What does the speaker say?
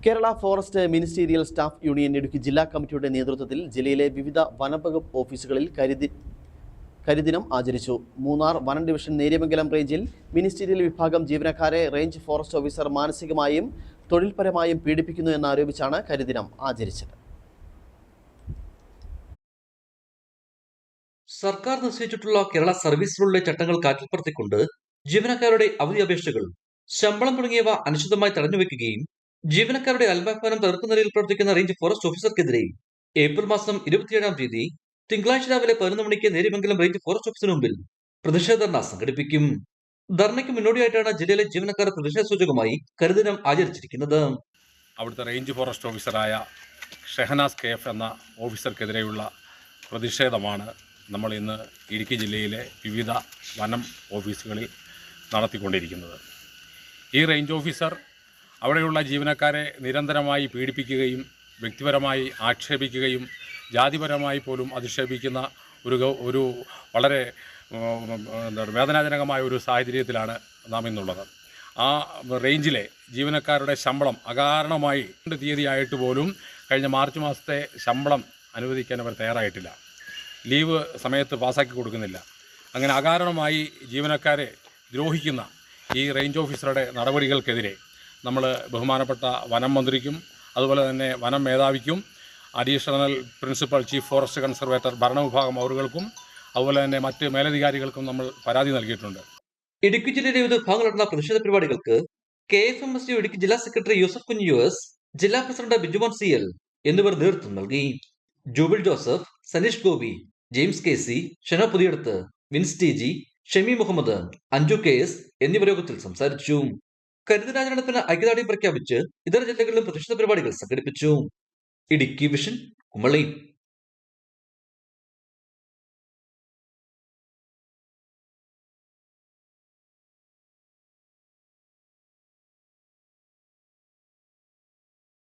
Kerala forest ministerial staff union Idukki ജില്ലാ കമ്മിറ്റിയുടെ നേതൃത്വത്തിൽ ജില്ലയിലെ വിവിധ വനംവകുപ്പ് ഓഫീസുകളിൽ കരിദിനം ആചരിച്ചു. മൂന്നാർ വനം ഡിവിഷൻ നേര്യമംഗലം റേഞ്ചിൽ മിനിസ്റ്റീരിയൽ വിഭാഗം ജീവനക്കാരെ റേഞ്ച് ഫോറസ്റ്റ് ഓഫീസർ മാനസികമായും തൊഴിൽപരമായും പീഡിപ്പിക്കുന്നു എന്നാരോപിച്ചാണ് കരിദിനം ആചരിച്ചത്. സർക്കാർ നിശ്ചയിച്ചിട്ടുള്ള കേരള സർവീസ് റൂളിലെ ചട്ടങ്ങൾ കാറ്റിൽപ്പുറത്തിക്കൊണ്ട് ജീവനക്കാരുടെ അവധി അപേക്ഷകൾ, ശമ്പളം തുടങ്ങിയവ അനിശ്ചിതമായി തടഞ്ഞുവെക്കുകയും ജീവനക്കാരുടെ അൽപാഹ്വാനം തകർക്കുന്ന നിലയിൽ പ്രവർത്തിക്കുന്ന റേഞ്ച് ഫോറസ്റ്റ് ഓഫീസർക്കെതിരെ ഏപ്രിൽ മാസം 27-ാം തീയതി തിങ്കളാഴ്ച രാവിലെ 11 മണിക്ക് നേര്യമംഗലം റേഞ്ച് ഫോറസ്റ്റ് ഓഫീസിന് മുമ്പിൽ പ്രതിഷേധ ധർണ സംഘടിപ്പിക്കും. ധർണയ്ക്ക് മുന്നോടിയായിട്ടാണ് ജില്ലയിലെ ജീവനക്കാർ പ്രതിഷേധ സൂചകമായി കരിദിനം ആചരിച്ചിരിക്കുന്നത്. അവിടുത്തെ റേഞ്ച് ഫോറസ്റ്റ് ഓഫീസറായ ഷെഹനാസ് KF എന്ന ഓഫീസർക്കെതിരെയുള്ള പ്രതിഷേധമാണ് നമ്മൾ ഇന്ന് ഇടുക്കി ജില്ലയിലെ വിവിധ വനം ഓഫീസുകളിൽ നടത്തിക്കൊണ്ടിരിക്കുന്നത്. ഈ റേഞ്ച് ഓഫീസർ അവിടെയുള്ള ജീവനക്കാരെ നിരന്തരമായി പീഡിപ്പിക്കുകയും വ്യക്തിപരമായി ആക്ഷേപിക്കുകയും ജാതിപരമായി പോലും അധിക്ഷേപിക്കുന്ന ഒരു വളരെ വേദനാജനകമായ ഒരു സാഹചര്യത്തിലാണ് നാം ഇന്നുള്ളത്. ആ റേഞ്ചിലെ ജീവനക്കാരുടെ ശമ്പളം അകാരണമായി 2 തീയതിയായിട്ട് പോലും കഴിഞ്ഞ മാർച്ച് മാസത്തെ ശമ്പളം അനുവദിക്കാൻ അവർ തയ്യാറായിട്ടില്ല. ലീവ് സമയത്ത് പാസ്സാക്കി കൊടുക്കുന്നില്ല. അങ്ങനെ അകാരണമായി ജീവനക്കാരെ ദ്രോഹിക്കുന്ന ഈ റേഞ്ച് ഓഫീസറുടെ നടപടികൾക്കെതിരെ നമ്മൾ ബഹുമാനപ്പെട്ട വനം മന്ത്രിക്കും അതുപോലെ തന്നെ വനം മേധാവിക്കും additional principal chief forest conservator ഭരണവിഭാഗം അവറുകൾക്കും അതുപോലെ തന്നെ മറ്റ് മേലധികാരികൾക്കും നമ്മൾ പരാതി നൽകിയിട്ടുണ്ട്. ഇടുക്കി ജില്ലയിലെ വിവിധ ഭാഗങ്ങളിൽ നടന്ന പ്രതിഷേധ പരിപാടികൾക്ക് KFMSU ഇടുക്കി ജില്ലാ സെക്രട്ടറി യൂസഫ് കുഞ്ഞ് US, ജില്ലാ പ്രസിഡന്റ് ബിജുമോൻ CL എന്നിവർ നേതൃത്വം നൽകി. Jubil Joseph, Sanish Gopi, James KC, Sheno Puthiyadath, Vince TG, Shami Muhammad, Anju KS എന്നിവർ യോഗത്തിൽ സംസാരിച്ചു. കരിദിനാചരണത്തിന് ഐക്യദാർഢ്യം പ്രഖ്യാപിച്ച് ഇതര ജില്ലകളിലും പ്രതിഷേധ പരിപാടികൾ സംഘടിപ്പിച്ചു. ഇടുക്കി വിഷൻ, കുമളി.